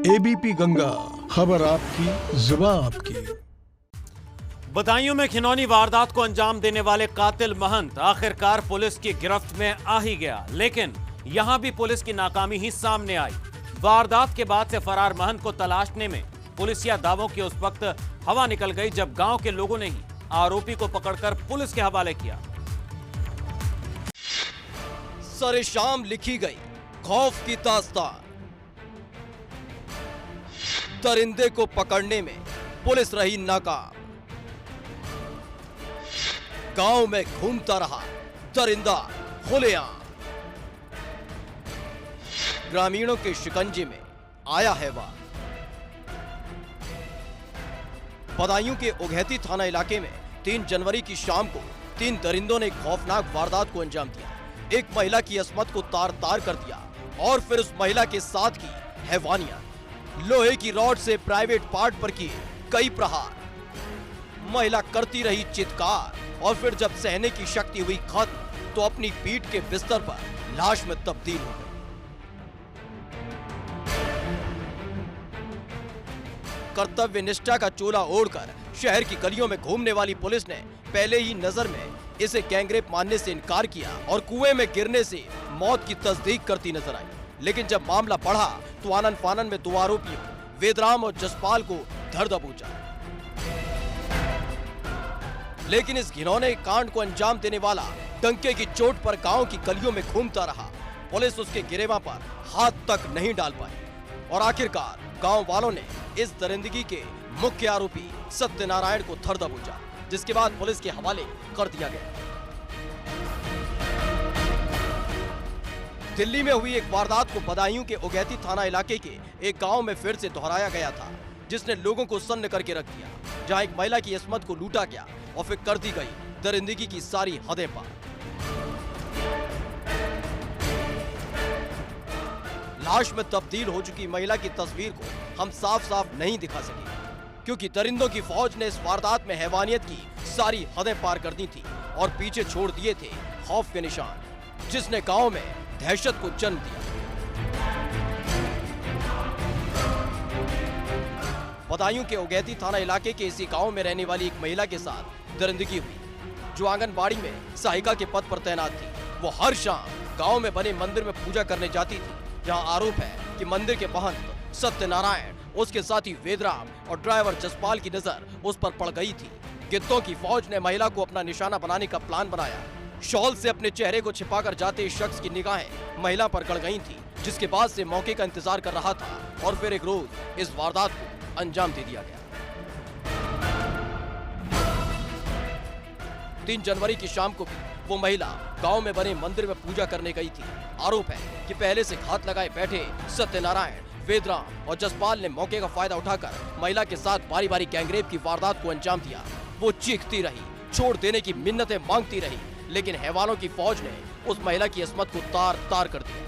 ABP Ganga, खबर आपकी, जुबान आपकी। बदायूं में घिनौनी वारदात को अंजाम देने वाले कातिल महंत आखिरकार पुलिस की गिरफ्त में आ ही गया, लेकिन यहां भी पुलिस की नाकामी ही सामने आई। वारदात के बाद से फरार महंत को तलाशने में पुलिसिया दावों की उस वक्त हवा निकल गई जब गांव के लोगों ने ही आरोपी को पकड़कर पुलिस के हवाले किया। सरे शाम लिखी गई खौफ की दास्तान। दरिंदे को पकड़ने में पुलिस रही नाकाम। गांव में घूमता रहा दरिंदा खुलेआम। ग्रामीणों के शिकंजे में आया है वार। बदायूं के उघैती थाना इलाके में 3 जनवरी की शाम को 3 दरिंदों ने एक खौफनाक वारदात को अंजाम दिया। एक महिला की अस्मत को तार तार कर दिया और फिर उस महिला के साथ की हैवानियत। लोहे की रॉड से प्राइवेट पार्ट पर किए कई प्रहार। महिला करती रही चित्कार और फिर जब सहने की शक्ति हुई खत्म तो अपनी पीठ के बिस्तर पर लाश में तब्दील हो गई। कर्तव्य निष्ठा का चोला ओढ़कर शहर की गलियों में घूमने वाली पुलिस ने पहले ही नजर में इसे गैंगरेप मानने से इनकार किया और कुएं में गिरने से मौत की तस्दीक करती नजर आई। लेकिन जब मामला बढ़ा तो आनन फानन में 2 आरोपियों वेदराम और जसपाल को धर दबोचा। लेकिन इस घिनौने कांड को अंजाम देने वाला डंके की चोट पर गांव की गलियों में घूमता रहा। पुलिस उसके गिरेवा पर हाथ तक नहीं डाल पाई और आखिरकार गांव वालों ने इस दरिंदगी के मुख्य आरोपी सत्यनारायण को धर दबोचा, जिसके बाद पुलिस के हवाले कर दिया गया। दिल्ली में हुई एक वारदात को बदायूं के उघैती थाना इलाके के एक गांव में फिर से दोहराया गया था, जिसने लोगों को सन्न करके रख दिया। जहां एक महिला की इस्मत को लूटा गया और फिर कर दी गई दरिंदगी की सारी हदें पार। लाश में तब्दील हो चुकी महिला की तस्वीर को हम साफ साफ नहीं दिखा सके, क्योंकि दरिंदों की फौज ने इस वारदात में हैवानियत की सारी हदें पार कर दी थी और पीछे छोड़ दिए थे खौफ के निशान, जिसने गांव में दहशत को जन्म दिया। बदायूं के उघैती थाना इलाके के इसी गांव में रहने वाली एक महिला के साथ दरिंदगी हुई, जो आंगनबाड़ी में सहायिका के पद पर तैनात थी। वो हर शाम गांव में बने मंदिर में पूजा करने जाती थी, जहां आरोप है कि मंदिर के महंत सत्यनारायण, उसके साथी वेदराम और ड्राइवर जसपाल की नजर उस पर पड़ गई थी। गिद्धों की फौज ने महिला को अपना निशाना बनाने का प्लान बनाया। शॉल से अपने चेहरे को छिपाकर जाते इस शख्स की निगाहें महिला पर गड़ गई थी, जिसके बाद से मौके का इंतजार कर रहा था और फिर एक रोज इस वारदात को अंजाम दे दिया गया। 3 जनवरी की शाम को भी वो महिला गांव में बने मंदिर में पूजा करने गई थी। आरोप है कि पहले से घात लगाए बैठे सत्यनारायण, वेदराम और जसपाल ने मौके का फायदा उठाकर महिला के साथ बारी बारी गैंगरेप की वारदात को अंजाम दिया। वो चीखती रही, छोड़ देने की मिन्नतें मांगती रही, लेकिन हैवानों की फौज ने उस महिला की इस्मत को तार तार कर दिया।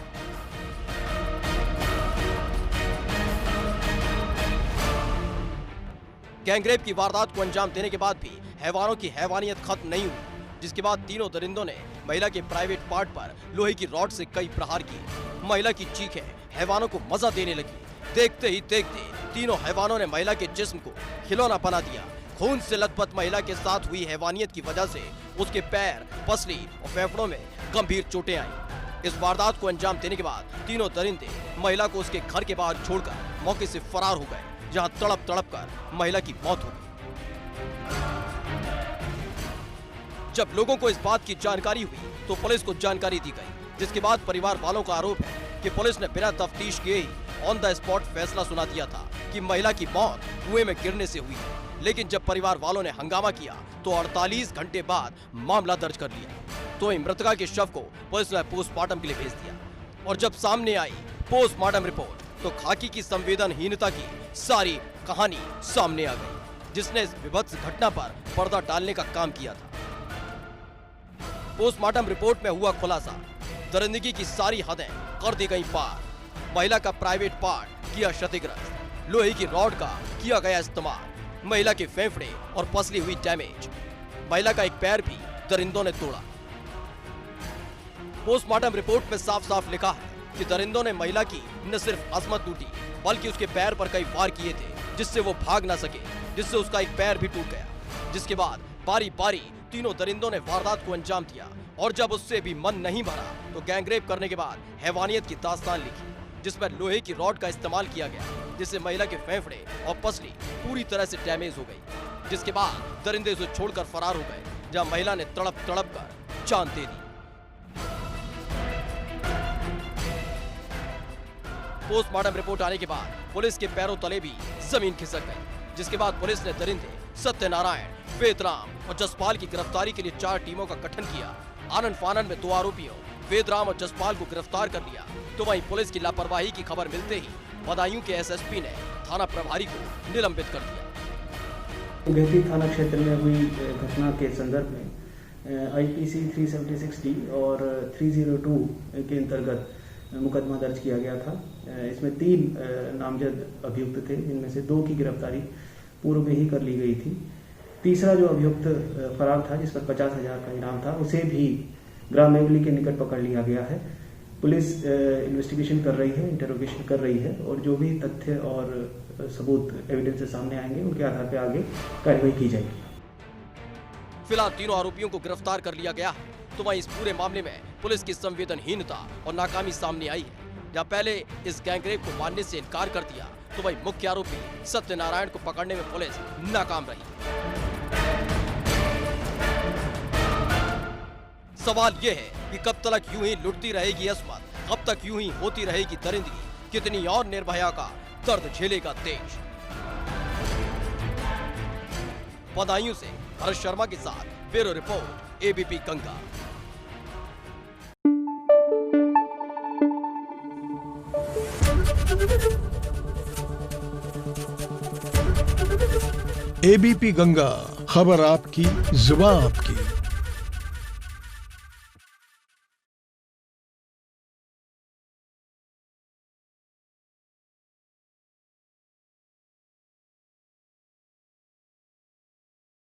गैंगरेप की वारदात को अंजाम देने के बाद भी हैवानों की हैवानियत खत्म नहीं हुई, जिसके बाद तीनों दरिंदों ने महिला के प्राइवेट पार्ट पर लोहे की रॉड से कई प्रहार किए। महिला की चीखें हैवानों को मजा देने लगी। देखते ही देखते तीनों हैवानों ने महिला के जिस्म को खिलौना बना दिया। खून से लथपथ महिला के साथ हुई हैवानियत की वजह से उसके पैर, पसली और फेफड़ों में गंभीर चोटें आईं। इस वारदात को अंजाम देने के बाद तीनों दरिंदे महिला को उसके घर के बाहर छोड़कर मौके से फरार हो गए, जहां तड़प तड़प कर महिला की मौत हो गई। जब लोगों को इस बात की जानकारी हुई तो पुलिस को जानकारी दी गई, जिसके बाद परिवार वालों का आरोप है कि पुलिस ने बिना तफ्तीश किए ही ऑन द स्पॉट फैसला सुना दिया था कि महिला की मौत कुएं में गिरने से हुई है। लेकिन जब परिवार वालों ने हंगामा किया तो 48 घंटे बाद मामला दर्ज कर लिया। तो मृतका के शव को पुलिस ने पोस्टमार्टम के लिए भेज दिया और जब सामने आई पोस्टमार्टम रिपोर्ट तो खाकी की संवेदनहीनता की सारी कहानी सामने आ गई, जिसने इस विभत्स घटना पर पर्दा डालने का काम किया था। पोस्टमार्टम रिपोर्ट में हुआ खुलासा, दरिंदगी की सारी हदें कर दी गई पार। महिला का प्राइवेट पार्ट किया क्षतिग्रस्त, लोहे की रॉड का किया गया इस्तेमाल, महिला के फेफड़े और पसली हुई डैमेज, महिला का एक पैर भी दरिंदों ने तोड़ा। पोस्टमार्टम रिपोर्ट में साफ साफ लिखा है कि दरिंदों ने महिला की न सिर्फ अजमत लूटी बल्कि उसके पैर पर कई वार किए थे जिससे वो भाग ना सके, जिससे उसका एक पैर भी टूट गया। जिसके बाद बारी बारी तीनों दरिंदों ने वारदात को अंजाम दिया और जब उससे भी मन नहीं भरा तो गैंगरेप करने के बाद हैवानियत की दास्तान लिखी, जिसमें लोहे की रॉड का इस्तेमाल किया गया, जिससे महिला के फेफड़े और पसली पूरी तरह से डैमेज हो गई। जिसके बाद दरिंदे उसे छोड़कर फरार हो गए, जहां महिला ने तड़प तड़प कर जान दे दी। पोस्टमार्टम रिपोर्ट आने के बाद पुलिस के पैरों तले भी जमीन खिसक गई, जिसके बाद पुलिस ने दरिंदे सत्यनारायण, वेदराम और जसपाल की गिरफ्तारी के लिए 4 टीमों का गठन किया। आनन फानन में 2 आरोपियों वेदराम और जसपाल को गिरफ्तार कर लिया। तो वहीं पुलिस की लापरवाही की खबर मिलते ही बदायूं के एसएसपी ने थाना प्रभारी को निलंबित कर दिया। गेहती थाना क्षेत्र में हुई घटना के संदर्भ में आईपीसी 376D और 302 के अंतर्गत मुकदमा दर्ज किया गया था। इसमें 3 नामजद अभियुक्त थे, जिनमें से 2 की गिरफ्तारी पूर्व में ही कर ली गई थी। तीसरा जो अभियुक्त फरार था, जिस पर 50,000 का इनाम था, उसे भी ग्राम मेवली के निकट पकड़ लिया गया है। पुलिस इन्वेस्टिगेशन कर रही है, इंटरोगेशन कर रही है और जो भी तथ्य और सबूत एविडेंस सामने आएंगे उनके आधार पर आगे कार्रवाई की जाएगी। फिलहाल तीनों आरोपियों को गिरफ्तार कर लिया गया है। तो वहीं इस पूरे मामले में पुलिस की संवेदनहीनता और नाकामी सामने आई है। जहां पहले इस गैंगरेप को मानने से इनकार कर दिया, तो वहीं मुख्य आरोपी सत्यनारायण को पकड़ने में पुलिस नाकाम रही। सवाल यह है कि कब तक यूं ही लुटती रहेगी अस्मत, कब तक यूं ही होती रहेगी दरिंदगी, कितनी और निर्भया का दर्द झेलेगा देश। बदायूं से हर्ष शर्मा के साथ bureau report ABP Ganga. ABP Ganga, खबर आपकी, जुबान आपकी।